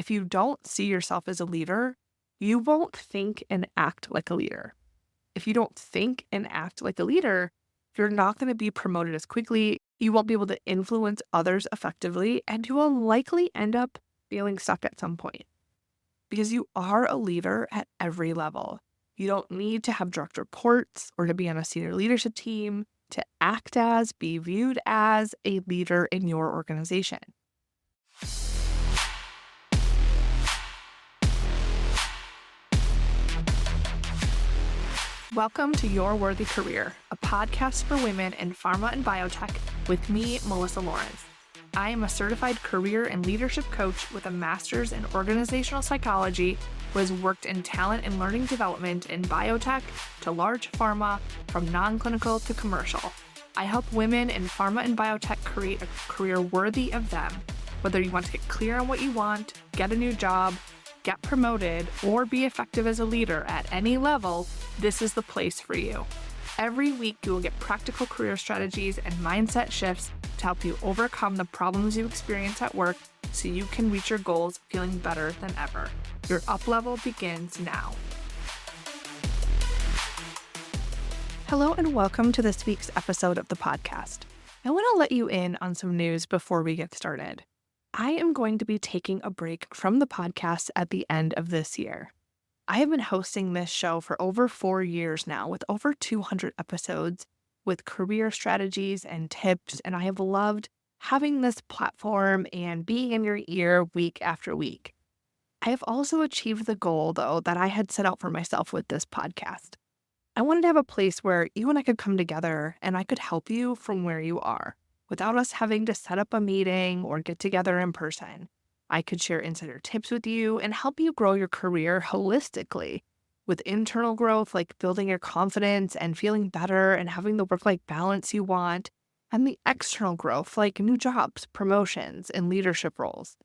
If you don't see yourself as a leader, you won't think and act like a leader. If you don't think and act like a leader, you're not going to be promoted as quickly. You won't be able to influence others effectively, and you will likely end up feeling stuck at some point because you are a leader at every level. You don't need to have direct reports or to be on a senior leadership team to act as, be viewed as a leader in your organization. Welcome to Your Worthy Career, a podcast for women in pharma and biotech with me, Melissa Lawrence. I am a certified career and leadership coach with a master's in organizational psychology who has worked in talent and learning development in biotech to large pharma, from non-clinical to commercial. I help women in pharma and biotech create a career worthy of them. Whether you want to get clear on what you want, get a new job, get promoted, or be effective as a leader at any level, this is the place for you. Every week, you will get practical career strategies and mindset shifts to help you overcome the problems you experience at work so you can reach your goals feeling better than ever. Your up level begins now. Hello and welcome to this week's episode of the podcast. I want to let you in on some news before we get started. I am going to be taking a break from the podcast at the end of this year. I have been hosting this show for over 4 years now with over 200 episodes with career strategies and tips, and I have loved having this platform and being in your ear week after week. I have also achieved the goal, though, that I had set out for myself with this podcast. I wanted to have a place where you and I could come together and I could help you from where you are without us having to set up a meeting or get together in person. I could share insider tips with you and help you grow your career holistically with internal growth, like building your confidence and feeling better and having the work-life balance you want, and the external growth, like new jobs, promotions, and leadership roles.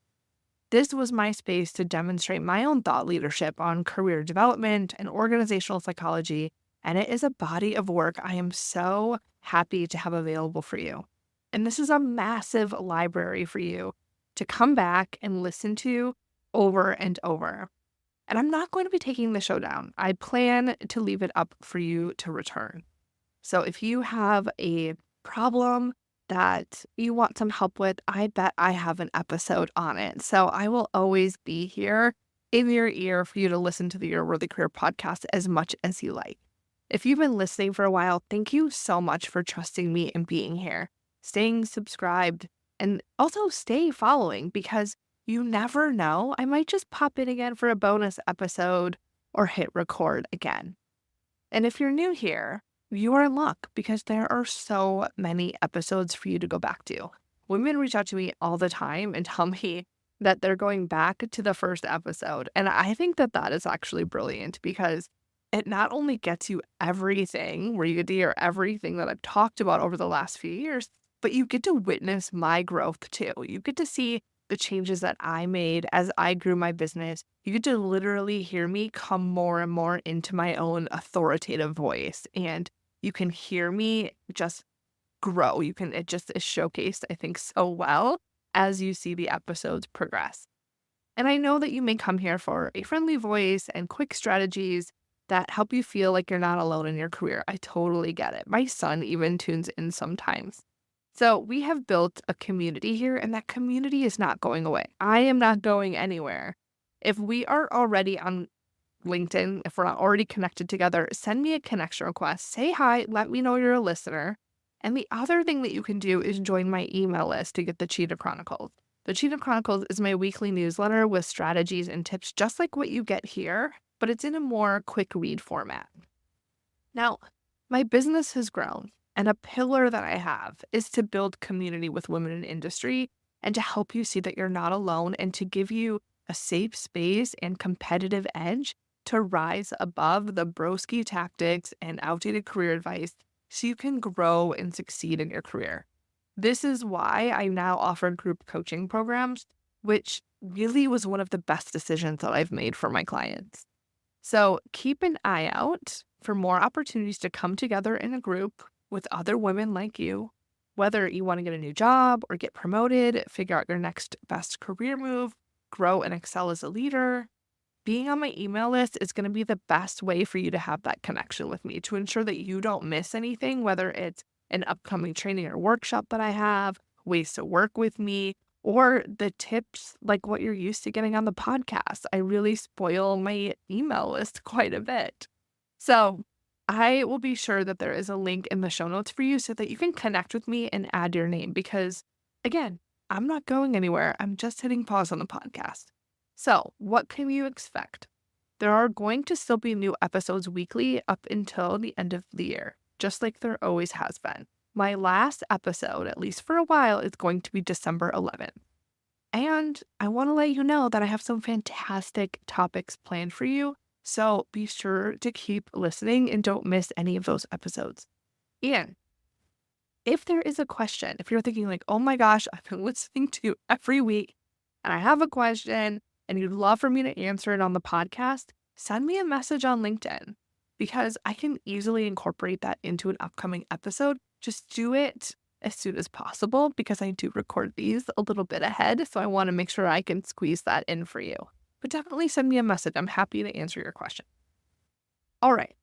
This was my space to demonstrate my own thought leadership on career development and organizational psychology, and it is a body of work I am so happy to have available for you. And this is a massive library for you to come back and listen to over and over. And I'm not going to be taking the show down. I plan to leave it up for you to return. So if you have a problem that you want some help with, I bet I have an episode on it. So I will always be here in your ear for you to listen to the Your Worthy Career podcast as much as you like. If you've been listening for a while, thank you so much for trusting me and being here, staying subscribed, and also stay following, because you never know. I might just pop in again for a bonus episode or hit record again. And if you're new here, you are in luck because there are so many episodes for you to go back to. Women reach out to me all the time and tell me that they're going back to the first episode. And I think that that is actually brilliant because it not only gets you everything, where you get to hear everything that I've talked about over the last few years, but you get to witness my growth too. You get to see the changes that I made as I grew my business. You get to literally hear me come more and more into my own authoritative voice, and you can hear me just grow. It just is showcased, I think, so well as you see the episodes progress. And I know that you may come here for a friendly voice and quick strategies that help you feel like you're not alone in your career. I totally get it. My son even tunes in sometimes. So we have built a community here, and that community is not going away. I am not going anywhere. If we are already on LinkedIn, if we're not already connected together, send me a connection request. Say hi, let me know you're a listener. And the other thing that you can do is join my email list to get the Cheetah Chronicles. The Cheetah Chronicles is my weekly newsletter with strategies and tips just like what you get here, but it's in a more quick read format. Now, my business has grown. And a pillar that I have is to build community with women in industry and to help you see that you're not alone and to give you a safe space and competitive edge to rise above the broski tactics and outdated career advice so you can grow and succeed in your career. This is why I now offer group coaching programs, which really was one of the best decisions that I've made for my clients. So keep an eye out for more opportunities to come together in a group with other women like you, whether you want to get a new job or get promoted, figure out your next best career move, grow and excel as a leader, being on my email list is going to be the best way for you to have that connection with me to ensure that you don't miss anything, whether it's an upcoming training or workshop that I have, ways to work with me, or the tips like what you're used to getting on the podcast. I really spoil my email list quite a bit. So I will be sure that there is a link in the show notes for you so that you can connect with me and add your name because, again, I'm not going anywhere. I'm just hitting pause on the podcast. So, what can you expect? There are going to still be new episodes weekly up until the end of the year, just like there always has been. My last episode, at least for a while, is going to be December 11th. And I want to let you know that I have some fantastic topics planned for you. So be sure to keep listening and don't miss any of those episodes. And if there is a question, if you're thinking like, oh my gosh, I've been listening to you every week and I have a question and you'd love for me to answer it on the podcast, send me a message on LinkedIn because I can easily incorporate that into an upcoming episode. Just do it as soon as possible because I do record these a little bit ahead. So I want to make sure I can squeeze that in for you. But definitely send me a message. I'm happy to answer your question. All right.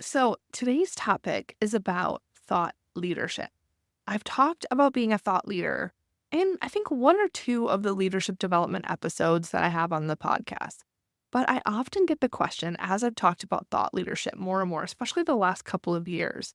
So today's topic is about thought leadership. I've talked about being a thought leader in, I think, one or two of the leadership development episodes that I have on the podcast. But I often get the question as I've talked about thought leadership more and more, especially the last couple of years.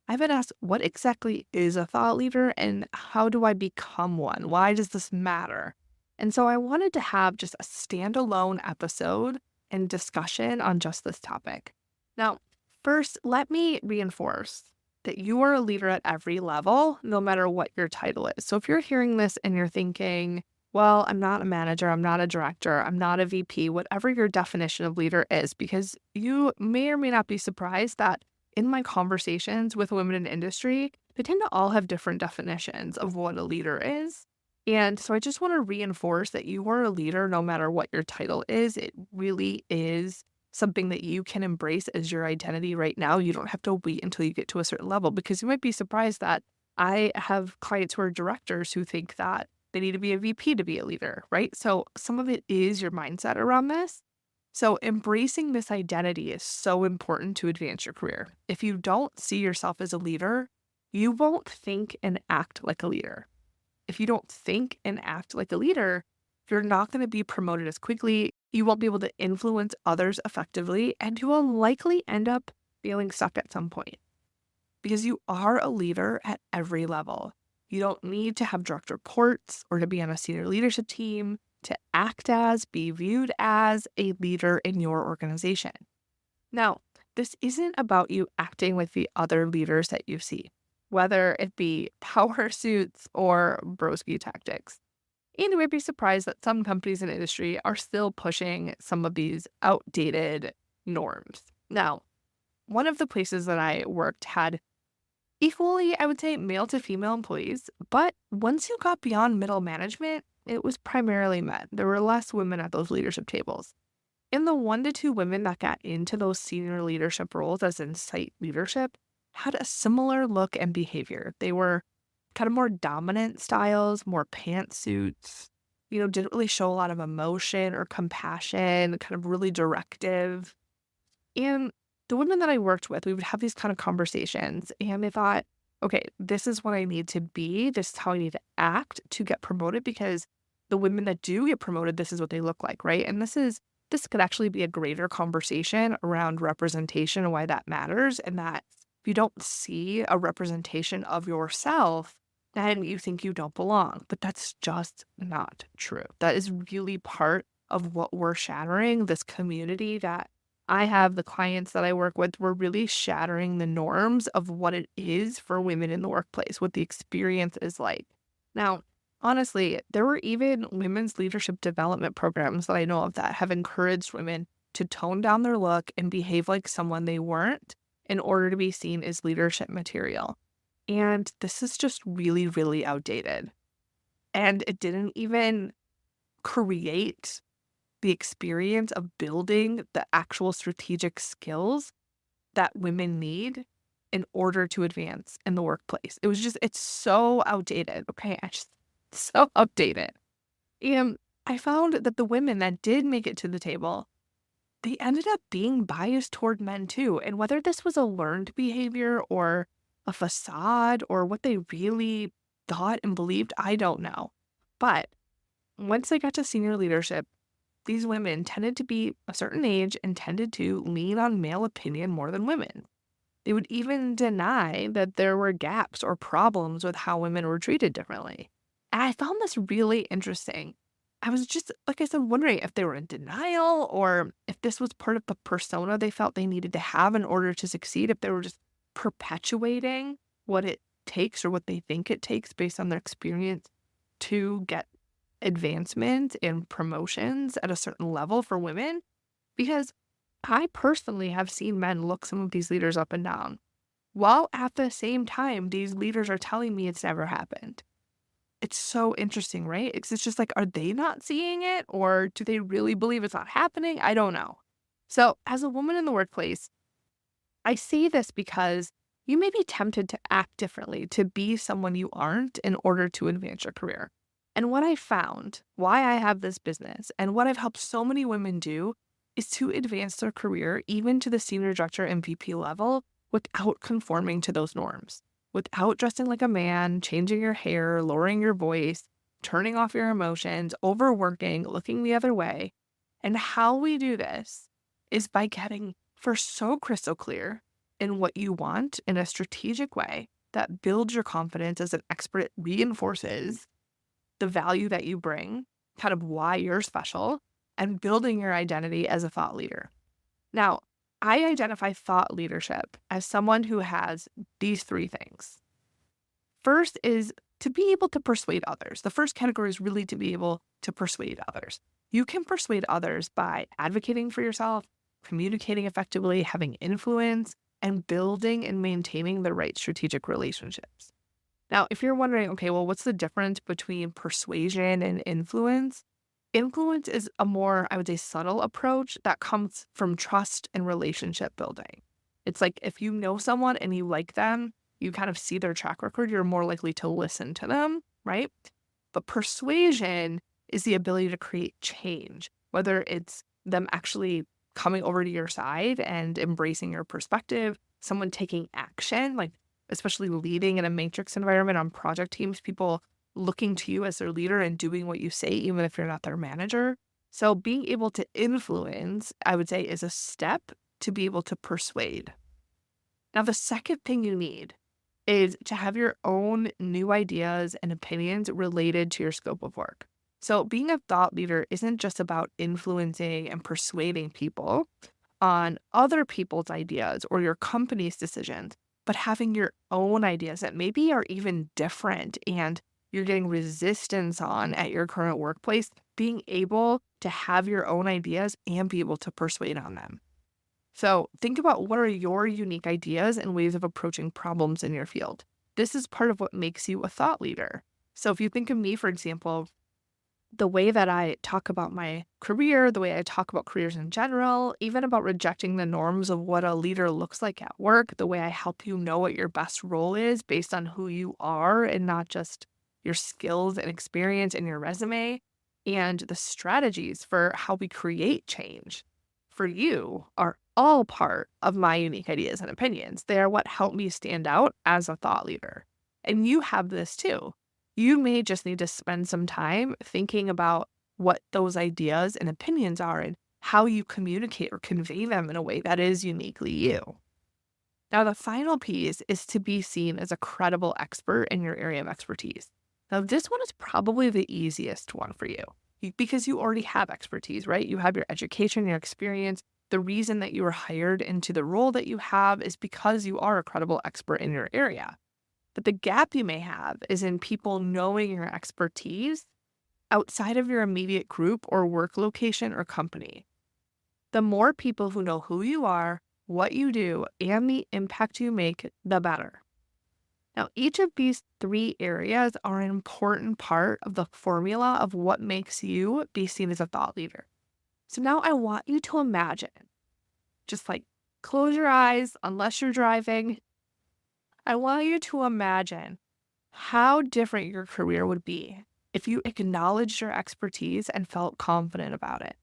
I've been asked, what exactly is a thought leader and how do I become one? Why does this matter? And so I wanted to have just a standalone episode and discussion on just this topic. Now, first, let me reinforce that you are a leader at every level, no matter what your title is. So if you're hearing this and you're thinking, well, I'm not a manager, I'm not a director, I'm not a VP, whatever your definition of leader is, because you may or may not be surprised that in my conversations with women in industry, they tend to all have different definitions of what a leader is. And so I just want to reinforce that you are a leader no matter what your title is. It really is something that you can embrace as your identity right now. You don't have to wait until you get to a certain level because you might be surprised that I have clients who are directors who think that they need to be a VP to be a leader, right? So some of it is your mindset around this. So embracing this identity is so important to advance your career. If you don't see yourself as a leader, you won't think and act like a leader. If you don't think and act like a leader, you're not going to be promoted as quickly. You won't be able to influence others effectively, and you will likely end up feeling stuck at some point because you are a leader at every level. You don't need to have direct reports or to be on a senior leadership team to act as, be viewed as a leader in your organization. Now, this isn't about you acting like the other leaders that you see, whether it be power suits or broski tactics. And you might be surprised that some companies in industry are still pushing some of these outdated norms. Now, one of the places that I worked had equally, I would say, male to female employees, but once you got beyond middle management, it was primarily men. There were less women at those leadership tables. And the 1 to 2 women that got into those senior leadership roles, as in site leadership, had a similar look and behavior. They were kind of more dominant styles, more pantsuits, didn't really show a lot of emotion or compassion, kind of really directive. And the women that I worked with, we would have these kind of conversations and they thought, okay, this is what I need to be. This is how I need to act to get promoted because the women that do get promoted, this is what they look like, right? And this could actually be a greater conversation around representation and why that matters. And that if you don't see a representation of yourself, then you think you don't belong. But that's just not true. That is really part of what we're shattering, this community that I have, the clients that I work with, we're really shattering the norms of what it is for women in the workplace, what the experience is like. Now, honestly, there were even women's leadership development programs that I know of that have encouraged women to tone down their look and behave like someone they weren't in order to be seen as leadership material. And this is just really, really outdated. And it didn't even create the experience of building the actual strategic skills that women need in order to advance in the workplace. It's so outdated. Okay. So outdated. And I found that the women that did make it to the table, they ended up being biased toward men too. And whether this was a learned behavior or a facade or what they really thought and believed, I don't know. But once they got to senior leadership, these women tended to be a certain age and tended to lean on male opinion more than women. They would even deny that there were gaps or problems with how women were treated differently. And I found this really interesting. I was just, like I said, wondering if they were in denial or if this was part of the persona they felt they needed to have in order to succeed, if they were just perpetuating what it takes or what they think it takes based on their experience to get advancement and promotions at a certain level for women. Because I personally have seen men look some of these leaders up and down, while at the same time, these leaders are telling me it's never happened. It's so interesting, right? It's just like, are they not seeing it or do they really believe it's not happening? I don't know. So, as a woman in the workplace, I say this because you may be tempted to act differently, to be someone you aren't in order to advance your career. And what I found, why I have this business, and what I've helped so many women do is to advance their career, even to the senior director and VP level, without conforming to those norms, without dressing like a man, changing your hair, lowering your voice, turning off your emotions, overworking, looking the other way. And how we do this is by getting first so crystal clear in what you want in a strategic way that builds your confidence as an expert, reinforces the value that you bring, kind of why you're special, and building your identity as a thought leader. Now, I identify thought leadership as someone who has these three things. First is to be able to persuade others. The first category is really to be able to persuade others. You can persuade others by advocating for yourself, communicating effectively, having influence, and building and maintaining the right strategic relationships. Now, if you're wondering, okay, well, what's the difference between persuasion and influence? Influence is a more, I would say, subtle approach that comes from trust and relationship building. It's like if you know someone and you like them, you kind of see their track record, you're more likely to listen to them, right? But persuasion is the ability to create change, whether it's them actually coming over to your side and embracing your perspective, someone taking action, like especially leading in a matrix environment on project teams, people looking to you as their leader and doing what you say, even if you're not their manager. So being able to influence, I would say, is a step to be able to persuade. Now, the second thing you need is to have your own new ideas and opinions related to your scope of work. So being a thought leader isn't just about influencing and persuading people on other people's ideas or your company's decisions, but having your own ideas that maybe are even different and you're getting resistance on at your current workplace, being able to have your own ideas and be able to persuade on them. So think about what are your unique ideas and ways of approaching problems in your field. This is part of what makes you a thought leader. So if you think of me, for example, the way that I talk about my career, the way I talk about careers in general, even about rejecting the norms of what a leader looks like at work, the way I help you know what your best role is based on who you are and not just your skills and experience and your resume, and the strategies for how we create change for you are all part of my unique ideas and opinions. They are what help me stand out as a thought leader. And you have this too. You may just need to spend some time thinking about what those ideas and opinions are and how you communicate or convey them in a way that is uniquely you. Now, the final piece is to be seen as a credible expert in your area of expertise. Now, this one is probably the easiest one for you because you already have expertise, right? You have your education, your experience. The reason that you were hired into the role that you have is because you are a credible expert in your area. But the gap you may have is in people knowing your expertise outside of your immediate group or work location or company. The more people who know who you are, what you do, and the impact you make, the better. Now, each of these three areas are an important part of the formula of what makes you be seen as a thought leader. So now I want you to imagine, just like close your eyes unless you're driving. I want you to imagine how different your career would be if you acknowledged your expertise and felt confident about it,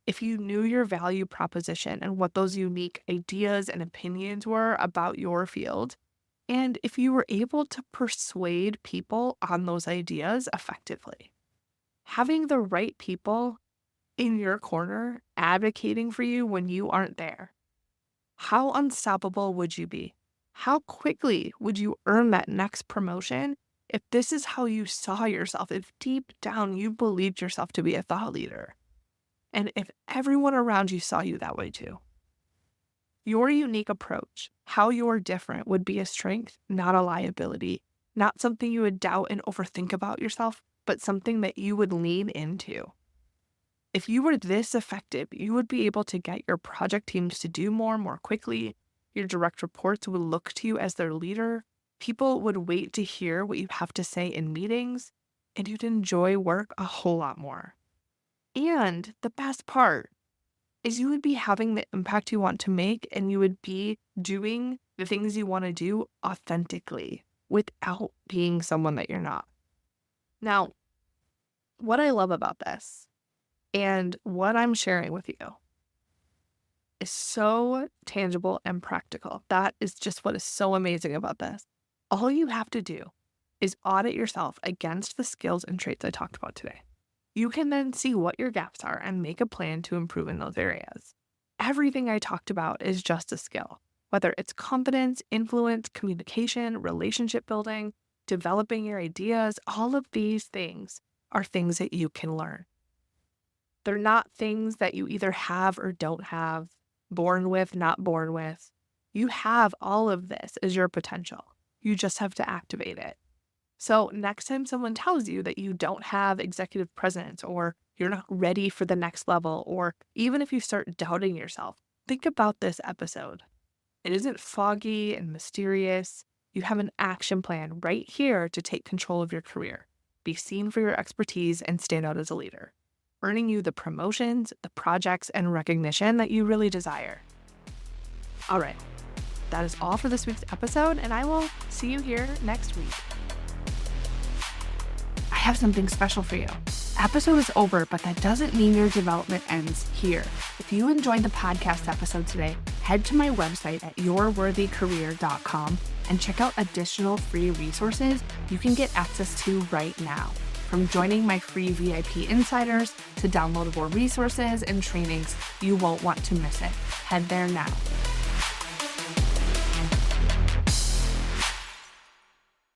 if you knew your value proposition and what those unique ideas and opinions were about your field, and if you were able to persuade people on those ideas effectively. Having the right people in your corner advocating for you when you aren't there. How unstoppable would you be? How quickly would you earn that next promotion if this is how you saw yourself, if deep down you believed yourself to be a thought leader, and if everyone around you saw you that way too? Your unique approach, how you're different, would be a strength, not a liability, not something you would doubt and overthink about yourself, but something that you would lean into. If you were this effective, you would be able to get your project teams to do more quickly. Your direct reports would look to you as their leader. People would wait to hear what you have to say in meetings, and you'd enjoy work a whole lot more. And the best part is you would be having the impact you want to make, and you would be doing the things you want to do authentically without being someone that you're not. Now, what I love about this and what I'm sharing with you is so tangible and practical. That is just what is so amazing about this. All you have to do is audit yourself against the skills and traits I talked about today. You can then see what your gaps are and make a plan to improve in those areas. Everything I talked about is just a skill, whether it's confidence, influence, communication, relationship building, developing your ideas. All of these things are things that you can learn. They're not things that you either have or don't have, born with, not born with. You have all of this as your potential. You just have to activate it. So next time someone tells you that you don't have executive presence, or you're not ready for the next level, or even if you start doubting yourself, think about this episode. It isn't foggy and mysterious. You have an action plan right here to take control of your career, be seen for your expertise, and stand out as a leader, earning you the promotions, the projects, and recognition that you really desire. All right, that is all for this week's episode, and I will see you here next week. I have something special for you. Episode is over, but that doesn't mean your development ends here. If you enjoyed the podcast episode today, head to my website at yourworthycareer.com and check out additional free resources you can get access to right now. From joining my free VIP insiders to downloadable resources and trainings, you won't want to miss it. Head there now.